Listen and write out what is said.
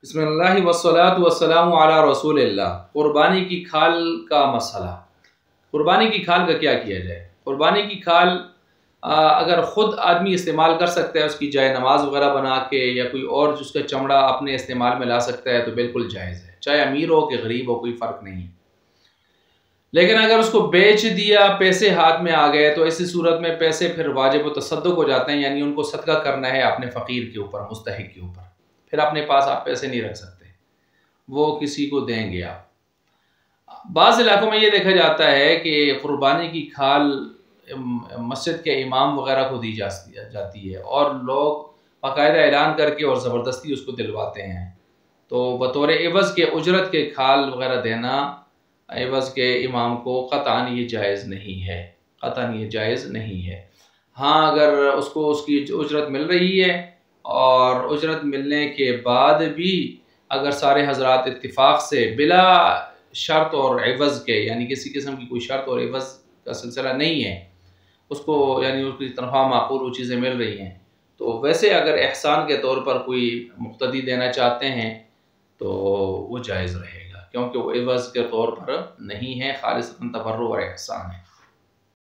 بسم اللہ والصلاۃ والسلام علی رسول اللہ۔ قربانی کی کھال کا مسئلہ۔ قربانی کی کھال کا کیا کیا جائے؟ قربانی کی کھال اگر خود آدمی استعمال کر سکتا ہے، اس کی جائے نماز وغیرہ بنا کے، یا کوئی اور جس کا چمڑا اپنے استعمال میں لا سکتا ہے تو بالکل جائز ہے، چاہے امیر ہو کہ غریب ہو، کوئی فرق نہیں ہے۔ لیکن اگر اس کو بیچ دیا، پیسے ہاتھ میں آ گئے، تو ایسی صورت میں پیسے پھر واجب و تصدق ہو جاتے ہیں، یعنی ان کو صدقہ کرنا ہے اپنے فقیر کے اوپر، مستحق کے اوپر۔ پھر اپنے پاس آپ پیسے نہیں رکھ سکتے، وہ کسی کو دیں گے آپ۔ بعض علاقوں میں یہ دیکھا جاتا ہے کہ قربانی کی کھال مسجد کے امام وغیرہ کو دی جاتی ہے، اور لوگ باقاعدہ اعلان کر کے اور زبردستی اس کو دلواتے ہیں، تو بطور عوض کے اجرت کے کھال وغیرہ دینا عوض کے امام کو قطعاً یہ جائز نہیں ہے، قطعاً یہ جائز نہیں ہے۔ ہاں، اگر اس کو اس کی اجرت مل رہی ہے، اور اجرت ملنے کے بعد بھی اگر سارے حضرات اتفاق سے بلا شرط اور عوض کے، یعنی کسی قسم کی کوئی شرط اور عوض کا سلسلہ نہیں ہے، اس کو یعنی اس کی تنخواہ معقول وہ چیزیں مل رہی ہیں، تو ویسے اگر احسان کے طور پر کوئی مقتدی دینا چاہتے ہیں تو وہ جائز رہے گا، کیونکہ وہ عوض کے طور پر نہیں ہے، خالصتاً تبرع اور احسان ہے۔